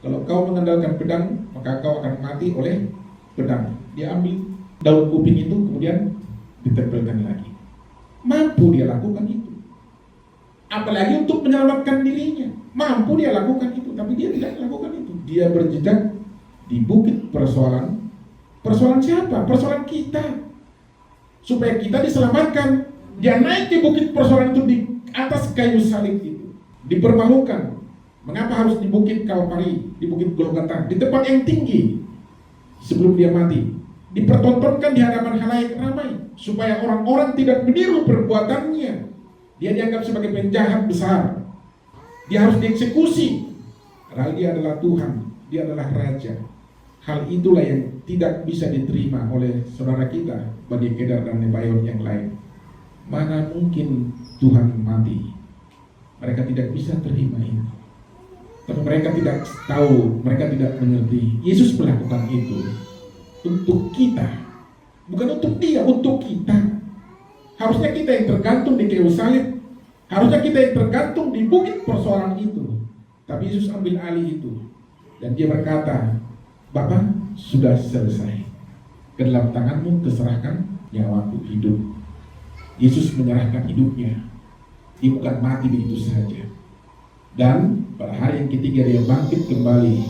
A: kalau kau mengandalkan pedang, maka kau akan mati oleh pedang. Dia ambil daun kuping itu, kemudian ditempelkan lagi. Mampu dia lakukan itu. Apalagi untuk menyelamatkan dirinya. Mampu dia lakukan itu, tapi dia tidak lakukan itu. Dia berjejak di bukit persoalan. Persoalan siapa? Persoalan kita. Supaya kita diselamatkan. Dia naik di bukit persoalan itu di atas kayu salib itu. Dipermalukan. Mengapa harus di bukit Kalvari, di bukit Golgota, di tempat yang tinggi sebelum dia mati? Dipertontonkan di hadapan khalayak ramai supaya orang-orang tidak meniru perbuatannya. Dia dianggap sebagai penjahat besar. Dia harus dieksekusi. Padahal dia adalah Tuhan, dia adalah Raja. Hal itulah yang tidak bisa diterima oleh saudara kita, Bani Kedar dan Nebayon yang lain. Mana mungkin Tuhan mati? Mereka tidak bisa terima ini. Tapi mereka tidak tahu, mereka tidak mengerti. Yesus melakukan itu untuk kita, bukan untuk dia, untuk kita. Harusnya kita yang tergantung di kayu salib, harusnya kita yang tergantung di bukit persoalan itu. Tapi Yesus ambil alih itu dan dia berkata, Bapa, sudah selesai. Ke dalam tanganmu keserahkan nyawaku, hidup. Yesus menyerahkan hidupnya. Dia bukan mati begitu saja. Dan pada hari yang ketiga dia bangkit kembali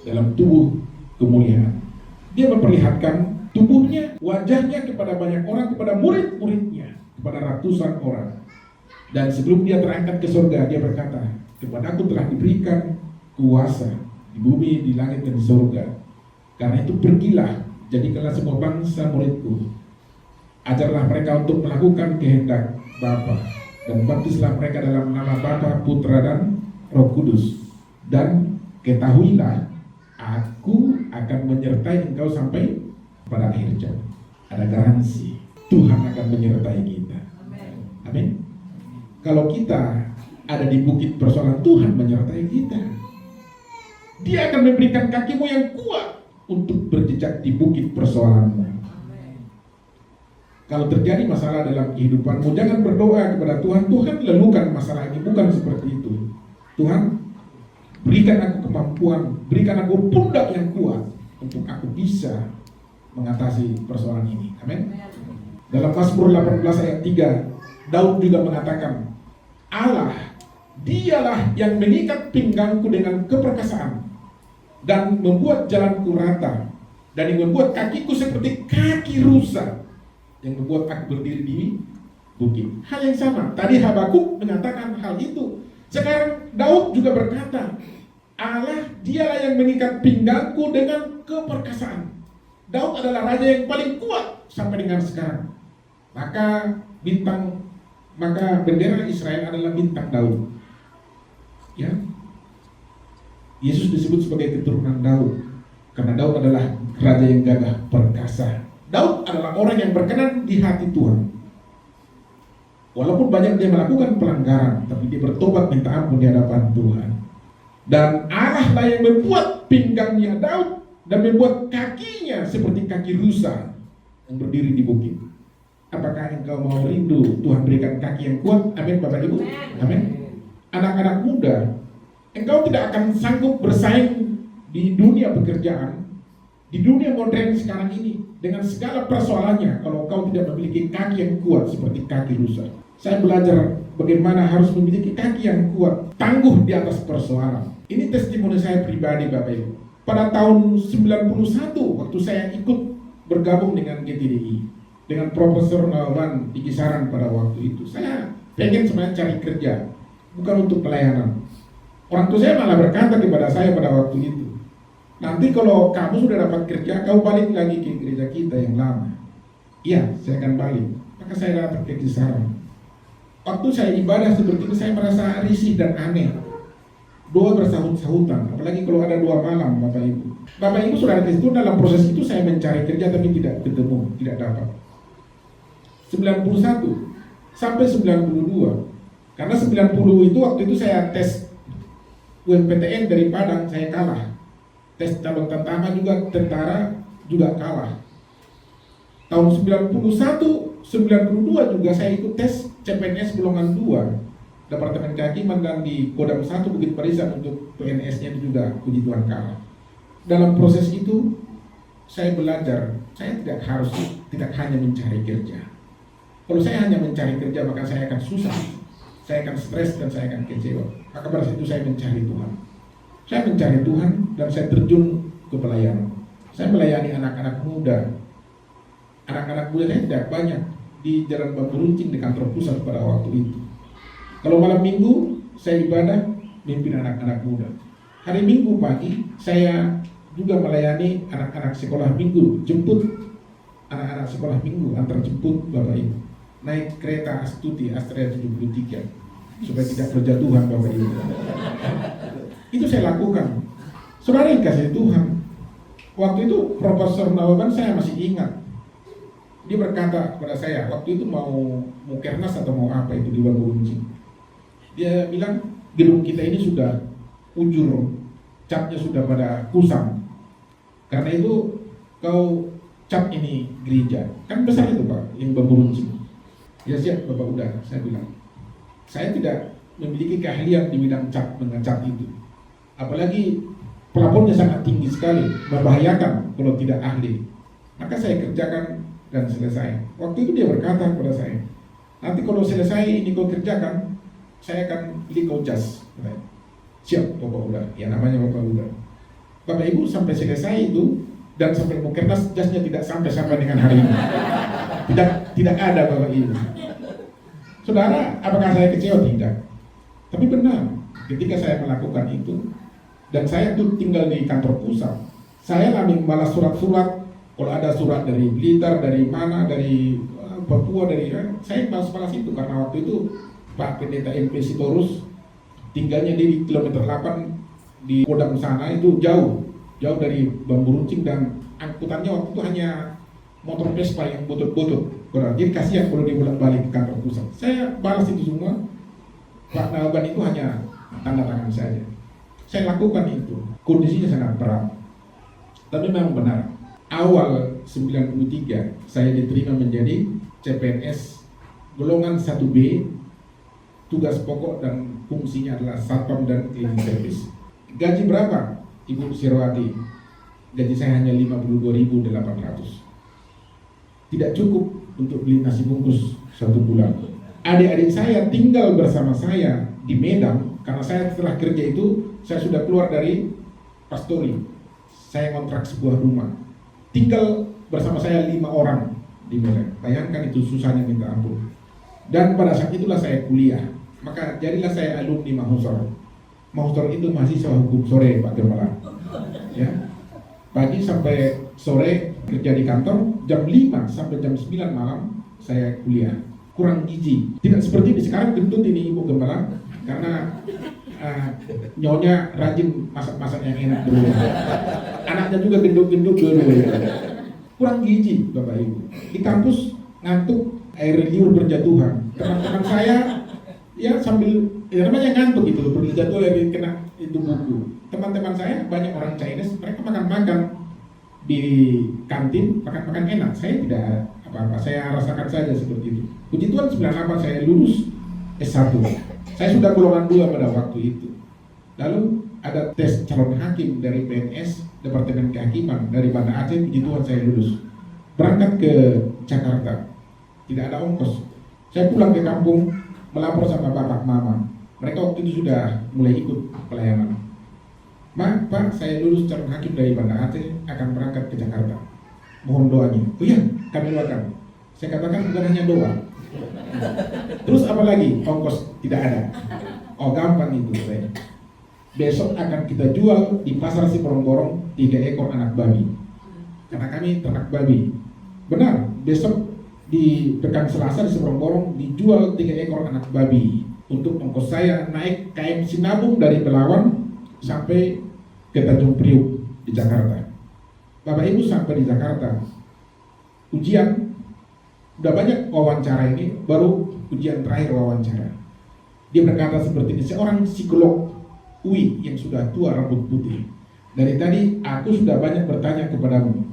A: dalam tubuh kemuliaan. Dia memperlihatkan tubuhnya, wajahnya kepada banyak orang, kepada murid-muridnya, kepada ratusan orang. Dan sebelum dia terangkat ke surga, dia berkata, kepadaku telah diberikan kuasa di bumi, di langit, dan di surga. Karena itu pergilah, jadikanlah semua bangsa muridku. Ajarlah mereka untuk melakukan kehendak Bapa, dan baptislah mereka dalam nama Bapa, Putra, dan Roh Kudus. Dan ketahuilah, aku akan menyertai engkau sampai pada akhir zaman. Ada garansi, Tuhan akan menyertai kita. Amin. Kalau kita ada di bukit persoalan, Tuhan menyertai kita. Dia akan memberikan kakimu yang kuat untuk berjejak di bukit persoalanmu. Kalau terjadi masalah dalam kehidupanmu, jangan berdoa kepada Tuhan, Tuhan lelukan masalah ini. Bukan seperti itu. Tuhan, berikan aku kemampuan, berikan aku pundak yang kuat untuk aku bisa mengatasi persoalan ini. Amin. Dalam Mazmur 18 ayat 3, Daud juga mengatakan, Allah, dialah yang mengikat pinggangku dengan keperkasaan dan membuat jalanku rata, dan yang membuat kakiku seperti kaki rusa, yang membuat aku berdiri di bukit. Hal yang sama, tadi Habakuk mengatakan hal itu. Sekarang Daud juga berkata, Allah, dialah yang mengikat pinggangku dengan keperkasaan. Daud adalah raja yang paling kuat sampai dengan sekarang. Maka bendera Israel adalah bintang Daud. Ya. Yesus disebut sebagai keturunan Daud karena Daud adalah raja yang gagah perkasa. Daud adalah orang yang berkenan di hati Tuhan. Walaupun banyak dia melakukan pelanggaran, tapi dia bertobat minta ampun di hadapan Tuhan. Dan Allah lah yang membuat pinggangnya Daud dan membuat kakinya seperti kaki rusa yang berdiri di bukit. Apakah engkau mau rindu Tuhan berikan kaki yang kuat? Amin, Bapak Ibu. Amin. Anak-anak muda, engkau tidak akan sanggup bersaing di dunia pekerjaan, di dunia modern sekarang ini dengan segala persoalannya kalau engkau tidak memiliki kaki yang kuat seperti kaki rusa. Saya belajar bagaimana harus memiliki kaki yang kuat, tangguh di atas persoalan. Ini testimoni saya pribadi Bapak Ibu. Pada tahun 91 waktu saya ikut bergabung dengan GTDI, dengan Profesor Nawaban di Kisaran pada waktu itu, saya pengen sebenarnya cari kerja, bukan untuk pelayanan. Orang tua saya malah berkata kepada saya pada waktu itu, nanti kalau kamu sudah dapat kerja, kau balik lagi ke gereja kita yang lama. Iya, saya akan balik. Maka saya dapat ke Kisaran. Waktu saya ibadah seperti itu, saya merasa risih dan aneh. Doa bersahut-sahutan, apalagi kalau ada doa malam, Bapak Ibu. Bapak Ibu saudara itu dalam proses itu saya mencari kerja tapi tidak ketemu, tidak dapat. 91 sampai 92. Karena 90 itu waktu itu saya tes UMPTN dari Padang, saya kalah. Tes calon tentara juga kalah. Tahun 91, 92 juga saya ikut tes CPNS golongan 2. Departemen Kehakiman dan di Kodam 1 Bukit Barisan untuk PNS-nya itu juga puji Tuhan kalah. Dalam proses itu saya belajar, saya tidak hanya mencari kerja. Kalau saya hanya mencari kerja maka saya akan susah, saya akan stres dan saya akan kecewa. Maka pada saat itu saya mencari Tuhan. Saya mencari Tuhan dan saya terjun ke pelayanan. Saya melayani anak-anak muda. Anak-anak muda saya tidak banyak di Jalan Bambu Runcing di kantor pusat pada waktu itu. Kalau malam minggu saya ibadah mimpin anak-anak muda. Hari Minggu pagi saya juga melayani anak-anak sekolah minggu, jemput anak-anak sekolah minggu, antar jemput Bapak Ibu. Naik kereta Astuti Astrea 73 supaya tidak berjatuhan Bapak Ibu. Itu saya lakukan. Saudara yang kasih Tuhan, waktu itu Profesor Nawaban saya masih ingat. Dia berkata kepada saya, waktu itu mau Mukernas atau mau apa itu di Bambu Runcing. Dia bilang gedung kita ini sudah ujur, catnya sudah pada kusam. Karena itu kau cat ini gereja. Kan besar itu Pak, yang Bambu Runcing. Ya siap Bapak, udah, saya bilang. Saya tidak memiliki keahlian di bidang cat, mengecat itu. Apalagi pelapornya sangat tinggi sekali, membahayakan kalau tidak ahli. Maka saya kerjakan dan selesai. Waktu itu dia berkata kepada saya, nanti kalau selesai ini kau kerjakan, saya akan beli kau jas. Siap Bapak, udah, ya namanya Bapak udah. Bapak Ibu sampai selesai itu dan sampai Mukernas jasnya tidak sampai dengan hari ini. Tidak ada Bapak Ibu. Saudara, apakah saya kecewa? Tidak. Tapi benar, ketika saya melakukan itu dan saya tuh tinggal di kantor pusat, saya langsung membalas surat-surat. Kalau ada surat dari Blitar, dari mana, dari Papua, saya balas itu karena waktu itu Pak Pendeta MP Sitorus tinggalnya di kilometer 8 di Kodam sana, itu jauh dari Bambu Runcing dan angkutannya waktu itu hanya motor Vespa yang butut-butut. Jadi kasihan kalau dia bolak-balik ke kantor pusat. Saya balas itu semua. Pak Nawaban itu hanya tanda tangan saja. Saya lakukan itu. Kondisinya sangat berat. Tapi memang benar. Awal 93 saya diterima menjadi CPNS golongan 1B. Tugas pokok dan fungsinya adalah satpam dan cleaning service. Gaji berapa, Ibu Sirwati? Gaji saya hanya 52.800. Tidak cukup untuk beli nasi bungkus satu bulan. Adik-adik saya tinggal bersama saya di Medan karena saya setelah kerja itu saya sudah keluar dari pastori. Saya kontrak sebuah rumah. Tinggal bersama saya 5 orang di Medan. Bayangkan itu susahnya minta ampun. Dan pada saat itulah saya kuliah. Maka jadilah saya alumni Mahusor. Mahusor itu mahasiswa hukum sore Pak Gembala. Ya. Pagi sampai sore kerja di kantor, jam 5 sampai jam 9 malam saya kuliah. Kurang gizi. Tidak seperti di sekarang gendut ini Ibu Gembala, karena nyonya rajin masak-masak yang enak dulu. Anaknya juga gendut-gendut dulu. Kurang gizi Bapak Ibu. Di kampus ngantuk, air liur berjatuhan. Teman-teman saya ya sambil namanya ngantuk itu berjatuh lagi kena itu buku. Teman-teman saya banyak orang Chinese, mereka makan-makan di kantin, makan-makan enak. Saya tidak apa-apa, saya rasakan saja seperti itu. Puji Tuhan 98 saya lulus S1. Saya sudah golongan 2 pada waktu itu. Lalu ada tes calon hakim dari PNS Departemen Kehakiman dari Banda Aceh. Puji Tuhan saya lulus. Berangkat ke Jakarta, tidak ada ongkos. Saya pulang ke kampung melapor sama bapak mama. Mereka waktu itu sudah mulai ikut pelayanan. Pak, saya lulus calon hakim dari Banda Aceh, akan berangkat ke Jakarta. Mohon doanya. Oh iya, kami doakan. Saya katakan bukan hanya doa. Terus apa lagi? Ongkos tidak ada. Oh gampang itu saya. Besok akan kita jual di pasar Siborong-Borong 3 ekor anak babi. Karena kami ternak babi. Benar, besok di pekan Selasa di Siborong-Borong dijual 3 ekor anak babi. Untuk ongkos saya naik KM Sinabung dari Belawan sampai ke Tanjung Priuk di Jakarta. Bapak Ibu sampai di Jakarta, ujian, udah banyak wawancara ini, baru ujian terakhir wawancara. Dia berkata seperti ini, seorang psikolog UI yang sudah tua rambut putih. Dari tadi aku sudah banyak bertanya kepadamu.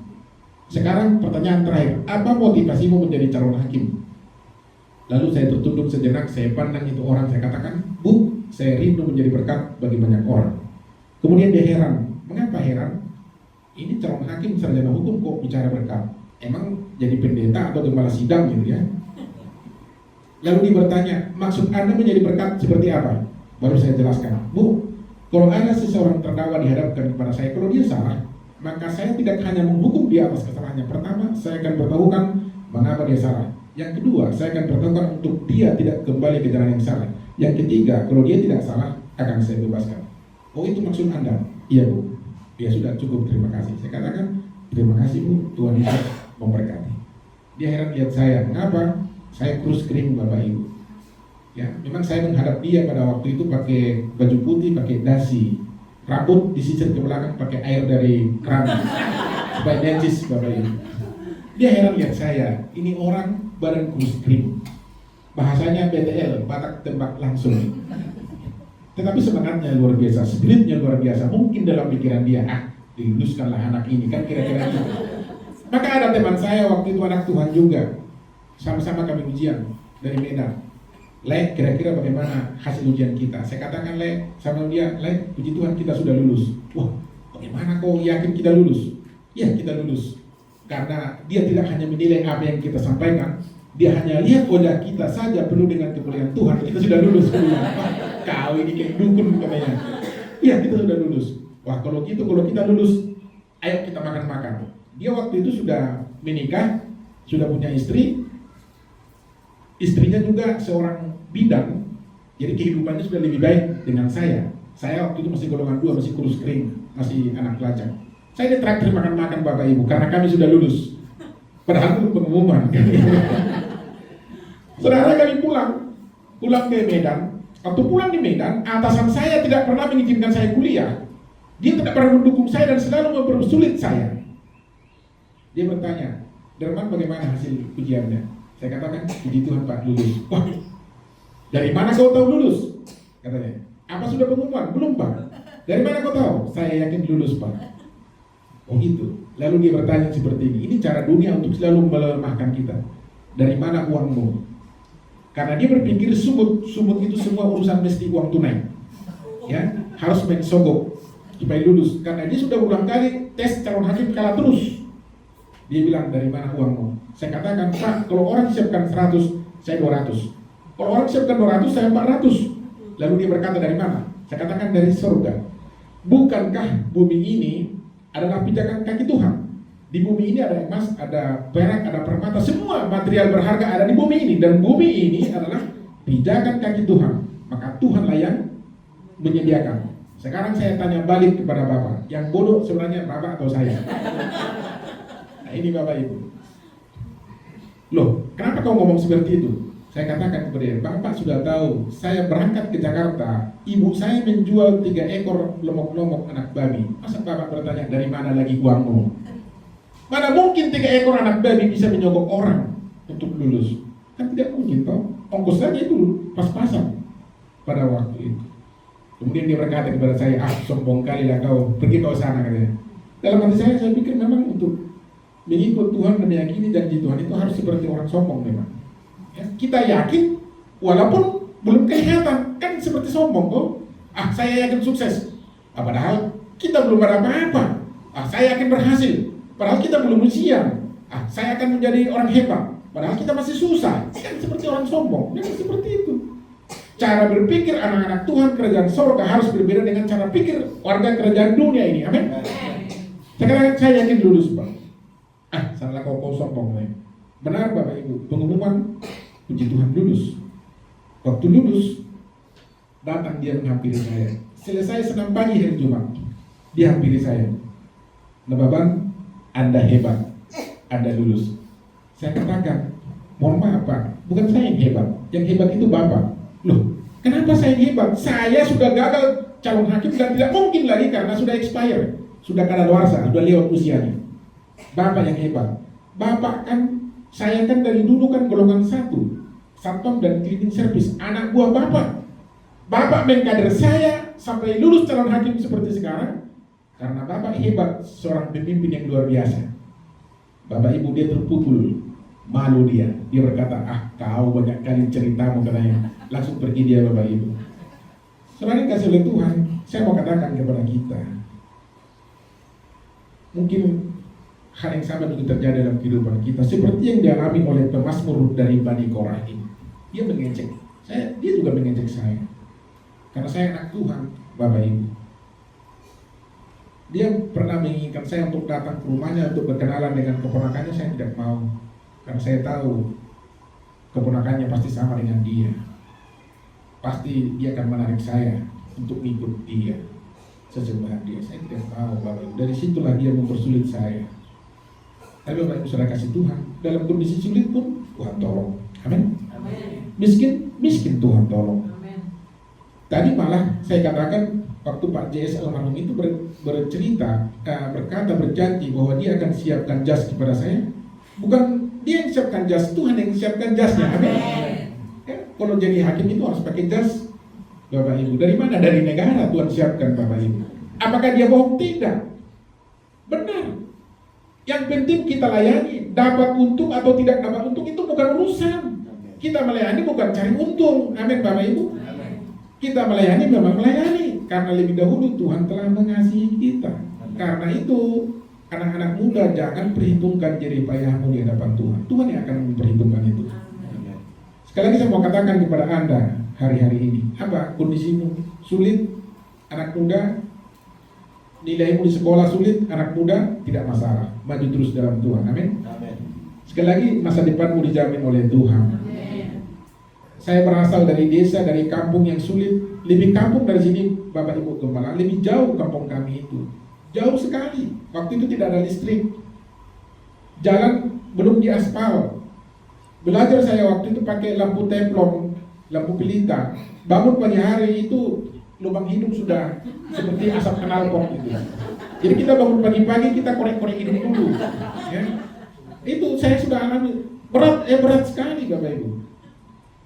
A: Sekarang pertanyaan terakhir, apa motivasimu menjadi calon hakim? Lalu saya tertunduk sejenak, saya pandang itu orang, saya katakan, Bu, saya rindu menjadi berkat bagi banyak orang. Kemudian dia heran, mengapa heran? Ini calon hakim sarjana hukum kok bicara berkat? Emang jadi pendeta atau gembala sidang gitu ya? Lalu dia bertanya, maksud Anda menjadi berkat seperti apa? Baru saya jelaskan, Bu, kalau ada seseorang terdakwa dihadapkan kepada saya, kalau dia salah, maka saya tidak hanya menghukum dia atas kesalahannya. Pertama, saya akan beritahukan mengapa dia salah. Yang kedua, saya akan beritahukan untuk dia tidak kembali ke jalan yang salah. Yang ketiga, kalau dia tidak salah, akan saya bebaskan. Oh itu maksud Anda? Iya Bu. Ya sudah cukup, terima kasih. Saya katakan, terima kasih Bu, Tuhan Yesus memberkati. Dia heran lihat saya, mengapa? Saya kurus kering Bapak Ibu. Ya, memang saya menghadap dia pada waktu itu pakai baju putih, pakai dasi, rambut disisir ke belakang pakai air dari keran supaya necis Bapak Ibu. Dia heran lihat saya, ini orang badan kurus kering, bahasanya BTL, Batak tembak langsung. Tetapi semangatnya luar biasa, spiritnya luar biasa. Mungkin dalam pikiran dia, diluluskanlah anak ini, kan kira-kira gitu. Maka ada teman saya waktu itu anak Tuhan juga, sama-sama kami ujian dari Medan. Le, kira-kira bagaimana hasil ujian kita? Saya katakan Le, sama dia, Le, puji Tuhan kita sudah lulus. Wah, bagaimana kau yakin kita lulus? Ya, kita lulus. Karena dia tidak hanya menilai apa yang kita sampaikan, dia hanya lihat wajah kita saja penuh dengan kemuliaan Tuhan. Kita sudah lulus. Kau ini kayak dukun katanya. Iya, kita sudah lulus. Wah, kalau gitu, kalau kita lulus, ayo kita makan-makan. Dia waktu itu sudah menikah, sudah punya istri. Istrinya juga seorang bidan. Jadi kehidupannya sudah lebih baik dengan saya. Saya waktu itu masih golongan 2, masih kurus kering, masih anak lajang. Saya ditraktir makan-makan Bapak Ibu karena kami sudah lulus. Padahal itu pengumuman. Saudara, kami pulang ke Medan. Waktu pulang di Medan, atasan saya tidak pernah mengizinkan saya kuliah. Dia tidak pernah mendukung saya dan selalu mempersulit saya. Dia bertanya, Derman bagaimana hasil ujiannya? Saya katakan, puji Tuhan Pak, lulus. Wah, dari mana kau tahu lulus? Katanya, apa sudah pengumuman? Belum Pak. Dari mana kau tahu? Saya yakin lulus Pak. Oh gitu. Lalu dia bertanya seperti ini. Ini cara dunia untuk selalu melemahkan kita. Dari mana uangmu? Karena dia berpikir sumut itu semua urusan mesti uang tunai. Ya, harus main sogok supaya lulus. Karena dia sudah ulang kali tes calon hakim kalah terus. Dia bilang, dari mana uangmu? Saya katakan, Pak, kalau orang siapkan 100, saya 200. Kalau orang siapkan 200, saya 400. Lalu dia berkata, dari mana? Saya katakan, dari surga. Bukankah bumi ini adalah pijakan kaki Tuhan? Di bumi ini ada emas, ada perak, ada permata, semua material berharga ada di bumi ini. Dan bumi ini adalah pijakan kaki Tuhan. Maka Tuhanlah yang menyediakan. Sekarang saya tanya balik kepada Bapak, yang bodoh sebenarnya Bapak atau saya? Nah ini Bapak Ibu. Loh, kenapa kau ngomong seperti itu? Saya katakan kepada dia, Bapak sudah tahu, saya berangkat ke Jakarta, ibu saya menjual 3 ekor lomok-lomok anak babi. Masa Bapak bertanya, dari mana lagi uangmu? Mana mungkin 3 ekor anak babi bisa menyogok orang untuk lulus? Kan tidak mungkin toh. Ongkos saja itu pas-pasan pada waktu itu. Kemudian dia berkata kepada saya, sombong kali lah kau, pergi kau sana katanya. Dalam hati saya pikir memang untuk mengikut Tuhan dan meyakini janji Tuhan itu harus seperti orang sombong memang. Ya, kita yakin walaupun belum kelihatan, kan seperti sombong kok. Saya yakin sukses. Padahal kita belum ada apa-apa. Saya yakin berhasil. Padahal kita belum ujian. Saya akan menjadi orang hebat. Padahal kita masih susah. Kan seperti orang sombong. Memang seperti itu. Cara berpikir anak-anak Tuhan kerajaan sorga harus berbeda dengan cara pikir warga kerajaan dunia ini. Amin. Sekarang saya yakin lulus, Pak. Salah kau sombong. Benar Bapak Ibu, pengumuman puji Tuhan lulus. Waktu lulus, datang dia menghampiri saya. Selesai senam pagi hari Jumat, dia hampiri saya. Nababan, Anda hebat, Anda lulus. Saya katakan, mohon maaf Pak, bukan saya yang hebat itu Bapak. Loh, kenapa saya yang hebat? Saya sudah gagal calon hakim dan tidak mungkin lagi karena sudah expire, sudah kadaluarsa, sudah lewat usianya. Bapak yang hebat. Bapak kan, saya kan dari dulu kan golongan 1, satpam dan cleaning service, anak buah Bapak. Bapak mengkader saya sampai lulus calon hakim seperti sekarang karena Bapak hebat, seorang pemimpin yang luar biasa. Bapak Ibu, dia terpukul, malu dia berkata, kau banyak kali ceritamu katanya. Langsung pergi dia Bapak Ibu. Selain kasih oleh Tuhan, saya mau katakan kepada kita, mungkin hal yang sama juga terjadi dalam kehidupan kita, seperti yang dialami oleh pemazmur dari Bani Korah ini. Dia mengejek saya, dia juga mengejek saya, karena saya anak Tuhan Bapak Ibu. Dia pernah menginginkan saya untuk datang ke rumahnya untuk berkenalan dengan keponakannya, saya tidak mau, karena saya tahu keponakannya pasti sama dengan dia. Pasti dia akan menarik saya untuk ikut dia, sesembahan dia. Saya tidak mau Bapak Ibu. Dari situlah dia mempersulit saya. Tapi Bapak Ibu saudara kasih Tuhan, dalam kondisi sulit pun Tuhan tolong. Amin. Miskin Tuhan tolong. Amen. Tadi malah saya katakan waktu Pak JS almarhum itu bercerita, berjanji bahwa dia akan siapkan jas kepada saya. Bukan dia yang siapkan jas, Tuhan yang siapkan jasnya. Amin. Kalau jadi hakim itu harus pakai jas Bapak Ibu. Dari mana? Dari negara Tuhan siapkan Bapak Ibu. Apakah dia bohong? Tidak. Benar. Yang penting kita layani. Dapat untung atau tidak dapat untung itu bukan urusan. Kita melayani bukan cari untung. Amin Bapak Ibu. Kita melayani memang melayani, karena lebih dahulu Tuhan telah mengasihi kita. Karena itu anak-anak muda jangan perhitungkan jerih payahmu di hadapan Tuhan. Tuhan yang akan memperhitungkan itu. Sekali lagi saya mau katakan kepada Anda hari-hari ini, apa kondisimu sulit, anak muda, nilaimu di sekolah sulit, anak muda, tidak masalah, maju terus dalam Tuhan. Amin. Sekali lagi masa depanmu dijamin oleh Tuhan. Saya berasal dari desa, dari kampung yang sulit, lebih kampung dari sini Bapak Ibu Gembala, lebih jauh kampung kami itu, jauh sekali. Waktu itu tidak ada listrik, jalan belum diaspal. Belajar saya waktu itu pakai lampu templon, lampu pelita. Bangun pagi hari itu lubang hidung sudah seperti asap knalpot gitu. Jadi kita bangun pagi-pagi kita korek-korek hidung dulu. Ya. Itu saya sudah alami, berat sekali Bapak Ibu.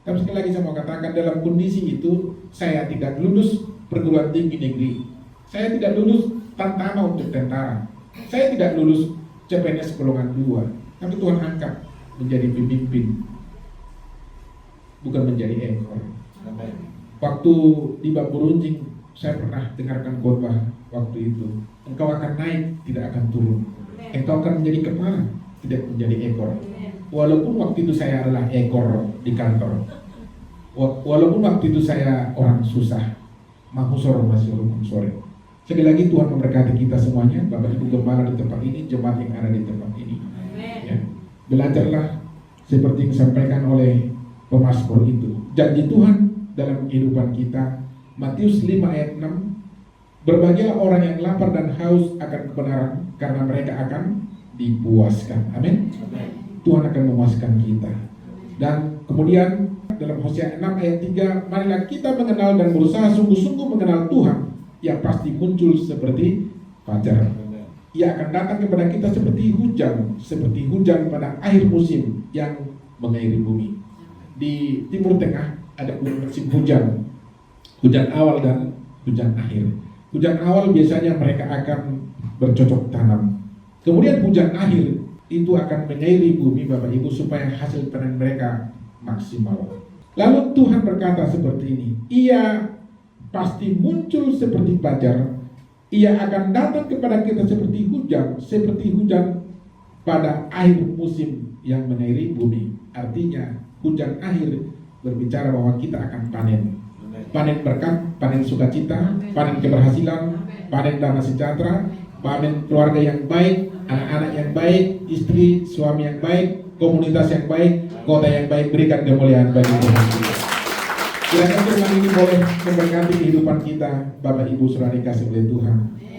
A: Tapi sekali lagi saya mau katakan, dalam kondisi itu saya tidak lulus perguruan tinggi negeri, saya tidak lulus tantama untuk tentara, saya tidak lulus CPNS golongan 2, tapi Tuhan angkat menjadi pemimpin, bukan menjadi ekor. Waktu di Bamburunjing saya pernah dengarkan khotbah waktu itu, engkau akan naik, tidak akan turun. Engkau akan menjadi kepala, tidak menjadi ekor. Walaupun waktu itu saya adalah ekor di kantor, walaupun waktu itu saya orang susah, mahusor masih sore. Sekali lagi Tuhan memberkati kita semuanya, Bapak Ibu Gembala di tempat ini, jemaat yang ada di tempat ini. Ya. Belajarlah seperti yang disampaikan oleh pemazmur itu. Janji Tuhan dalam kehidupan kita, Matius 5 ayat 6, berbahagialah orang yang lapar dan haus akan kebenaran, karena mereka akan dipuaskan. Amin. Tuhan akan memuaskan kita. Dan kemudian dalam Hosea 6 ayat 3, marilah kita mengenal dan berusaha sungguh-sungguh mengenal Tuhan, yang pasti muncul seperti fajar. Ia akan datang kepada kita seperti hujan pada akhir musim yang mengairi bumi. Di Timur Tengah ada musim hujan awal dan hujan akhir. Hujan awal biasanya mereka akan bercocok tanam. Kemudian hujan akhir itu akan mengairi bumi Bapak Ibu supaya hasil panen mereka maksimal. Lalu Tuhan berkata seperti ini, ia pasti muncul seperti fajar, ia akan datang kepada kita seperti hujan pada akhir musim yang mengairi bumi. Artinya hujan akhir berbicara bahwa kita akan panen. panen berkat, panen sukacita, panen keberhasilan, panen damai sejahtera, panen keluarga yang baik, anak-anak yang baik, istri, suami yang baik, komunitas yang baik, kota yang baik. Berikan kemuliaan bagi Tuhan. Kiranya firman ini boleh memberkati kehidupan kita, Bapak Ibu saudara dikasih oleh Tuhan.